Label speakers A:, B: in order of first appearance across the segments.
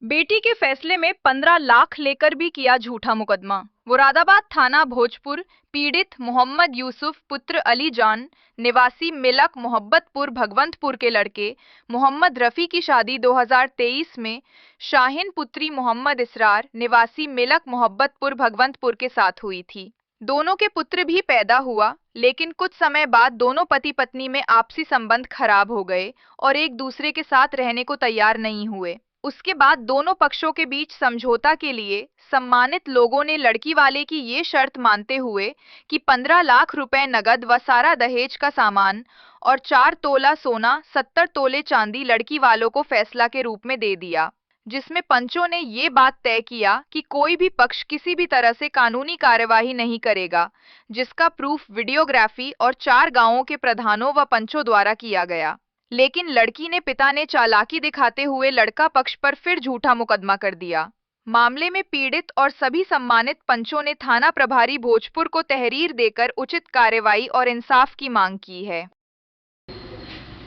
A: बेटी के फैसले में 15 लाख लेकर भी किया झूठा मुकदमा। मुरादाबाद थाना भोजपुर पीड़ित मोहम्मद यूसुफ पुत्र अली जान निवासी मिलक मोहब्बतपुर भगवंतपुर के लड़के मोहम्मद रफी की शादी 2023 में शाहीन पुत्री मोहम्मद इसरार निवासी मिलक मोहब्बतपुर भगवंतपुर के साथ हुई थी। दोनों के पुत्र भी पैदा हुआ, लेकिन कुछ समय बाद दोनों पति पत्नी में आपसी संबंध खराब हो गए और एक दूसरे के साथ रहने को तैयार नहीं हुए। उसके बाद दोनों पक्षों के बीच समझौता के लिए सम्मानित लोगों ने लड़की वाले की ये शर्त मानते हुए कि 15 लाख रुपए नगद व सारा दहेज का सामान और 4 तोला सोना 70 तोले चांदी लड़की वालों को फैसला के रूप में दे दिया, जिसमें पंचों ने ये बात तय किया कि कोई भी पक्ष किसी भी तरह से कानूनी कार्यवाही नहीं करेगा, जिसका प्रूफ वीडियोग्राफी और 4 गांवों के प्रधानों व पंचों द्वारा किया गया। लेकिन लड़की ने पिता ने चालाकी दिखाते हुए लड़का पक्ष पर फिर झूठा मुकदमा कर दिया। मामले में पीड़ित और सभी सम्मानित पंचों ने थाना प्रभारी भोजपुर को तहरीर देकर उचित कार्रवाई और इंसाफ की मांग की है।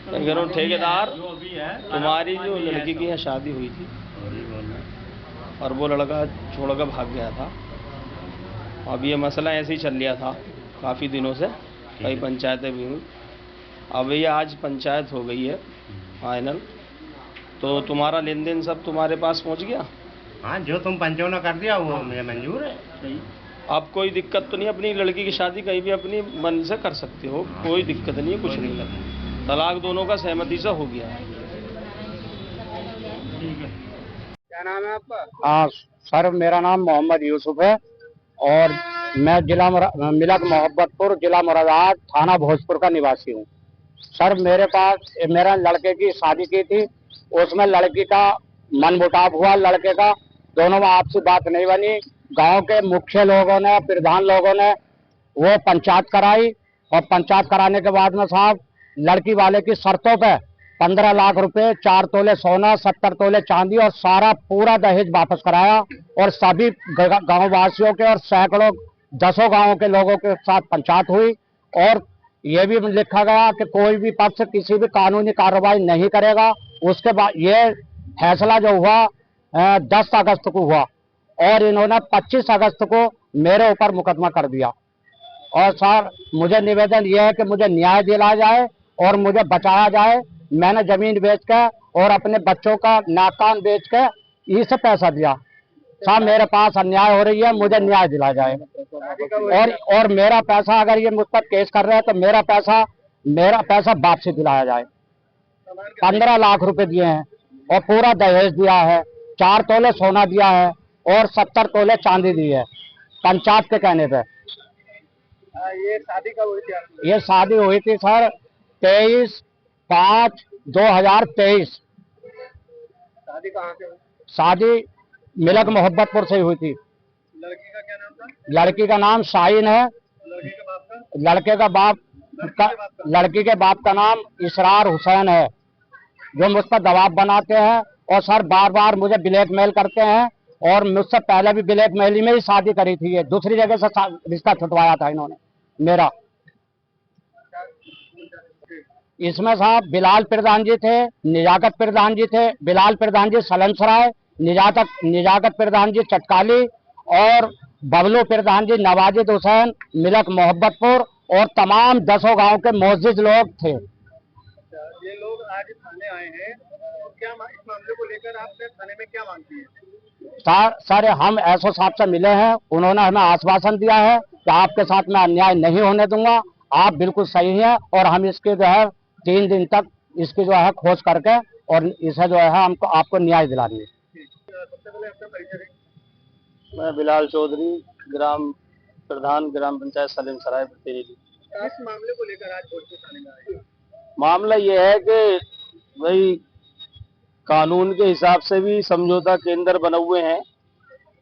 B: ठेकेदार, तुम्हारी जो लड़की की यहाँ शादी हुई थी और वो लड़का छोड़कर भाग गया था। अब ये मसला ऐसे ही चल रहा था काफ़ी दिनों से, कई पंचायतें भी हुई। अब ये आज पंचायत हो गई है फाइनल, तो तुम्हारा लेन देन सब तुम्हारे पास पहुंच गया।
C: हाँ, जो तुम पंचों ने कर दिया वो मुझे मंजूर है। सही।
B: अब कोई दिक्कत तो नहीं, अपनी लड़की की शादी कहीं भी अपनी मन से कर सकते हो, कोई दिक्कत नहीं है, कुछ नहीं करना। तलाक दोनों का सहमति से हो गया है।
C: क्या नाम है आपका?
D: हाँ सर, मेरा नाम मोहम्मद यूसुफ है और मैं जिला मिलक मोहब्बतपुर, जिला मुरादाबाद, थाना भोजपुर का निवासी हूँ। सर, मेरे पास मेरा लड़के की शादी की थी, उसमें लड़की का मनमुटाव हुआ। लड़के का दोनों में आपसी बात नहीं बनी। गांव के मुख्य लोगों ने, प्रधान लोगों ने वो पंचायत कराई और पंचायत कराने के बाद में साहब लड़की वाले की शर्तों पे 15 लाख रुपए, 4 तोले सोना, 70 तोले चांदी और सारा पूरा दहेज वापस कराया और सभी गाँव वासियों के और सैकड़ों दसों गाँवों के लोगों के साथ पंचायत हुई और ये भी लिखा गया कि कोई भी पक्ष किसी भी कानूनी कार्रवाई नहीं करेगा। उसके बाद ये फैसला जो हुआ 10 अगस्त को हुआ और इन्होंने 25 अगस्त को मेरे ऊपर मुकदमा कर दिया। और सर, मुझे निवेदन यह है कि मुझे न्याय दिलाया जाए और मुझे बचाया जाए। मैंने जमीन बेच के और अपने बच्चों का नाकान बेच के इसे पैसा दिया। साहब, मेरे पास अन्याय हो रही है, मुझे न्याय दिलाया जाए और मेरा पैसा, अगर ये मुझ पर केस कर रहे हैं तो मेरा पैसा वापसी दिलाया जाए। 15 लाख रुपए दिए हैं और पूरा दहेज दिया है, 4 तोले सोना दिया है और 70 तोले चांदी दी है पंचायत के कहने पे।
C: ये शादी कब हुई थी आपकी?
D: ये शादी हुई थी सर 23/5/2023।
C: शादी कहाँ से हुई?
D: शादी मिलक मोहब्बतपुर से हुई थी।
C: लड़की का क्या नाम था?
D: लड़की का नाम शाहीन है।
C: लड़के के बाप का?
D: लड़की के बाप का नाम इसरार हुसैन है, जो मुझ पर दबाव बनाते हैं और सर बार बार मुझे ब्लैकमेल करते हैं और मुझसे पहले भी ब्लैकमेल में ही शादी करी थी। ये दूसरी जगह से रिश्ता छुटवाया था इन्होंने मेरा। इसमें साहब बिलाल प्रधान जी थे, निजाकत प्रधान जी थे। बिलाल प्रधान जी सलनसराय, निजाकत प्रधान जी चटकाली और बबलू प्रधान जी नवाजिद हुसैन मिलक मोहब्बतपुर और तमाम 10 गांव के मोअज़्ज़िज़ लोग थे।
C: ये लोग आज थाने आए हैं, तो क्या इस मामले को लेकर आपने थाने में क्या मांग की है?
D: सर, हम एसओ साहब से मिले हैं, उन्होंने हमें आश्वासन दिया है कि आपके साथ मैं अन्याय नहीं होने दूंगा, आप बिल्कुल सही हैं और हम इसके जो है 3 दिन तक इसकी जो है खोज करके और इसे जो है हमको आपको न्याय दिलाएंगे।
C: सबसे पहले आपका परिचय दें।
B: मैं बिलाल चौधरी, ग्राम प्रधान, ग्राम पंचायत सलीमसराय प्रतिनिधि।
C: इस मामले को लेकर आज भोजपुर थाने में आए?
B: मामला ये है कि भाई कानून के हिसाब से भी समझौता केंद्र बने हुए हैं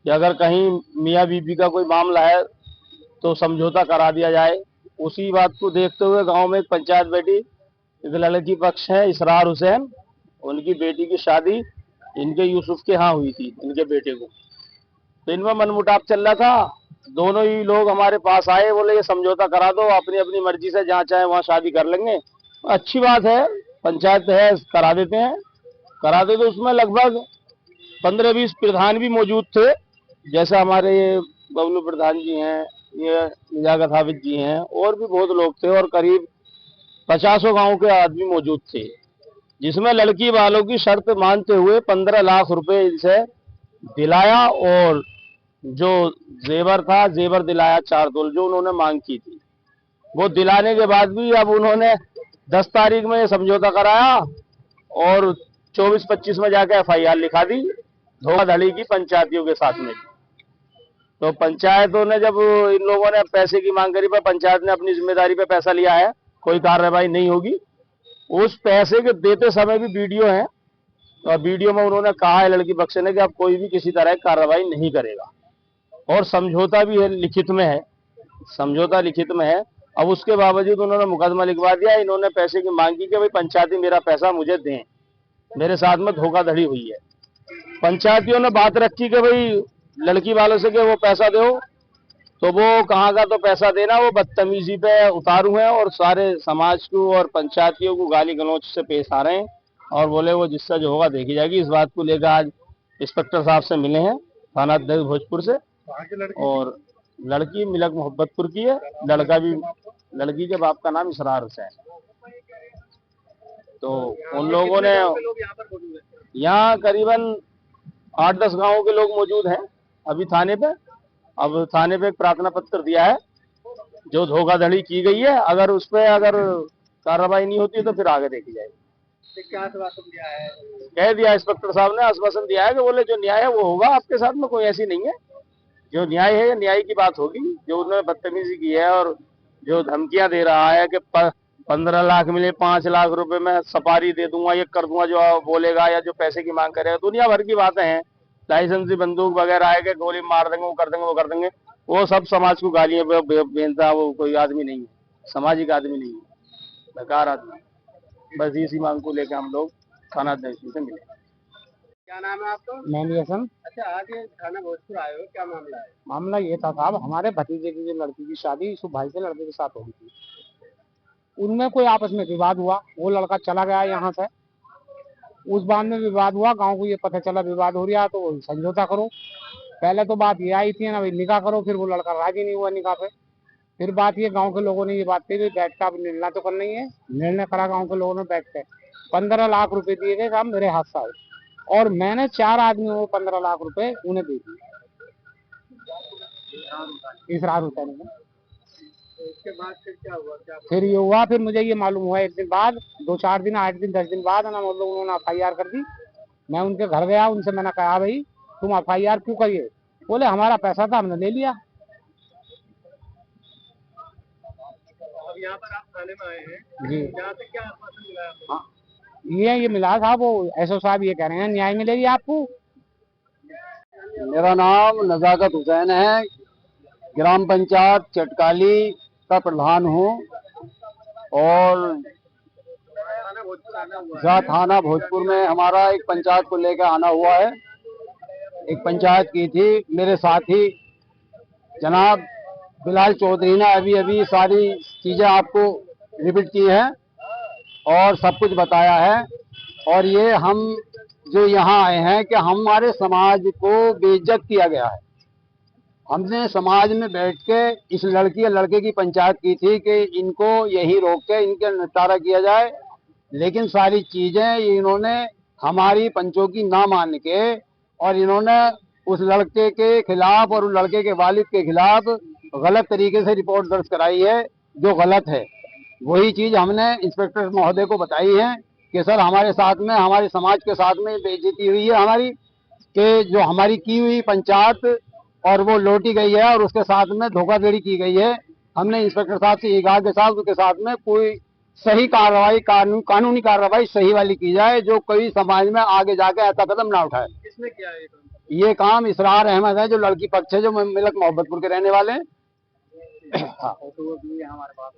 B: कि अगर कहीं मियाँ बीबी का कोई मामला है तो समझौता करा दिया जाए। उसी बात को देखते हुए गांव में एक पंचायत बैठी, एक लड़की पक्ष है इसरार हुसैन, उनकी बेटी की शादी इनके यूसुफ के यहाँ हुई थी, इनके बेटे को। तो इनमें मनमुटाव चल रहा था। दोनों ही लोग हमारे पास आए, बोले ये समझौता करा दो, अपनी अपनी मर्जी से जहाँ चाहे वहाँ शादी कर लेंगे। अच्छी बात है, पंचायत है, करा देते हैं। करा दे तो उसमें लगभग 15-20 प्रधान भी मौजूद थे, जैसे हमारे ये बबलू प्रधान जी हैं, ये निजागत हाफिज जी हैं, और भी बहुत लोग थे, और करीब 50 गांव के आदमी मौजूद थे, जिसमें लड़की वालों की शर्त मानते हुए 15 लाख रुपए इनसे दिलाया, और जो जेवर था, जेवर दिलाया 4 तोल, जो उन्होंने मांग की थी। वो दिलाने के बाद भी अब उन्होंने 10 तारीख में समझौता कराया, और 24-25 में जाकर FIR लिखा दी धोखाधड़ी की पंचायतियों के साथ में। तो पंचायतों ने जब इन लोगों ने पैसे की मांग करी, पर पंचायत ने अपनी जिम्मेदारी पे पैसा लिया है, कोई कार्रवाई नहीं होगी। उस पैसे के देते समय भी वीडियो है, और वीडियो में उन्होंने कहा है लड़की पक्ष ने कि अब कोई भी किसी तरह की कार्रवाई नहीं करेगा, और समझौता भी है, लिखित में है, समझौता लिखित में है। अब उसके बावजूद उन्होंने मुकदमा लिखवा दिया। इन्होंने पैसे की मांग की कि भाई पंचायती मेरा पैसा मुझे दें, मेरे साथ में धोखाधड़ी हुई है। पंचायतियों ने बात रखी कि भाई लड़की वालों से कि वो पैसा दो, तो वो कहाँ का तो पैसा देना, वो बदतमीजी पे उतारू हैं, और सारे समाज को और पंचायतियों को गाली गलौच से पेश आ रहे हैं, और बोले वो जिससे जो होगा देखी जाएगी। इस बात को लेकर आज इंस्पेक्टर साहब से मिले हैं, थाना अध्यक्ष भोजपुर से, और लड़की मिलक मोहब्बतपुर की है, लड़का भी, लड़की के बाप का नाम इसरार हुसैन। तो उन लोगों ने यहाँ करीबन 8-10 गांवों के लोग मौजूद हैं अभी थाने पे। अब थाने पे एक प्रार्थना पत्र दिया है, जो धोखाधड़ी की गई है, अगर उस पर अगर कार्रवाई नहीं होती है तो फिर आगे देखी जाएगी।
C: क्या आश्वासन दिया है?
B: कह दिया इंस्पेक्टर साहब ने, आश्वासन दिया है कि बोले जो न्याय है वो होगा आपके साथ में, कोई ऐसी नहीं है, जो न्याय है न्याय की बात होगी। जो उन्होंने बदतमीजी की है और जो धमकियां दे रहा है कि 15 लाख मिले, 5 लाख रुपए में सफारी दे दूंगा, ये कर दूंगा, जो बोलेगा या जो पैसे की मांग करेगा, दुनिया भर की बातें हैं, लाइसेंसी बंदूक वगैरह है कि गोली मार देंगे, वो कर देंगे, वो कर देंगे, वो सब समाज को गालियां बेचता, वो कोई आदमी नहीं है, सामाजिक आदमी नहीं है, बेकार आदमी। बस इसी मांग को लेकर हम लोग थाना अध्यक्ष से मिले।
C: क्या नाम है आपका?
D: मेहंदी हसन।
C: अच्छा, आज ये थाना भोजपुर आए हो, क्या मामला है?
D: मामला ये था साहब, हमारे भतीजे की जो लड़की की शादी यूसुफ भाई से लड़के के साथ हो गई थी। उनमें कोई आपस में विवाद हुआ, वो लड़का चला गया यहाँ से, उस बाद में विवाद हुआ, गांव को ये पता चला विवाद हो रहा, तो समझौता करो। पहले तो बात ये आई थी ना भाई निकाह करो, फिर वो लड़का राजी नहीं हुआ निकाह पे। फिर बात ये गांव के लोगों ने ये बात कही, बैठ का निर्णय तो करना ही है। निर्णय करा गांव के लोगों ने बैठ के, 15 लाख रुपए दिए गए, काम मेरे हाथ से आए, और मैंने 4 आदमियों को 15 लाख रुपए उन्हें दे दिए, इसरार हुसैन ने।
C: उसके बाद फिर क्या हुआ?
D: फिर ये हुआ, फिर मुझे ये मालूम हुआ 1 दिन बाद, 2-4 दिन, 8 दिन, 10 दिन बाद ना मतलब उन्होंने FIR कर दी। मैं उनके घर गया, उनसे मैंने कहा भाई तुम FIR क्यों करिए? बोले हमारा पैसा था हमने ले लिया।
C: अब यहाँ पर आप थाने में आए हैं
D: जी,
C: यहाँ से क्या आश्वासन मिला है आपको?
D: हाँ ये मिला था, वो SO साहब ये कह रहे हैं न्याय मिलेगी आपको।
B: मेरा नाम नजाकत हुसैन है, ग्राम पंचायत चटकाली का प्रधान हूँ, और
C: थाना भोजपुर आना हुआ है।
B: जहाँ थाना भोजपुर में हमारा एक पंचायत को लेकर आना हुआ है। एक पंचायत की थी, मेरे साथी जनाब बिलाल चौधरी ने अभी अभी सारी चीजें आपको रिपीट की हैं और सब कुछ बताया है। और ये हम जो यहाँ आए हैं कि हमारे समाज को बेइज्जत किया गया है। हमने समाज में बैठ के इस लड़की या लड़के की पंचायत की थी कि इनको यही रोक के इनका निपटारा किया जाए, लेकिन सारी चीजें इन्होंने हमारी पंचों की ना मान के, और इन्होंने उस लड़के के खिलाफ और उस लड़के के वालिद के खिलाफ गलत तरीके से रिपोर्ट दर्ज कराई है, जो गलत है। वही चीज हमने इंस्पेक्टर महोदय को बताई है कि सर हमारे साथ में, हमारे समाज के साथ में बेइज्जती हुई है हमारी, कि जो हमारी की हुई पंचायत और वो लौटी गई है, और उसके साथ में धोखाधड़ी की गई है। हमने इंस्पेक्टर साहब से ये कहा कि साहब उसके साथ में कोई सही कार्रवाई, कानूनी कार्रवाई सही वाली की जाए, जो कोई समाज में आगे जाके ऐसा कदम ना उठाए।
C: किसने किया ये काम?
B: ये काम इसरार अहमद है, जो लड़की पक्ष है, जो मिलक मोहब्बतपुर के रहने वाले हैं। हाँ।
C: तो वो भी है हमारे पास।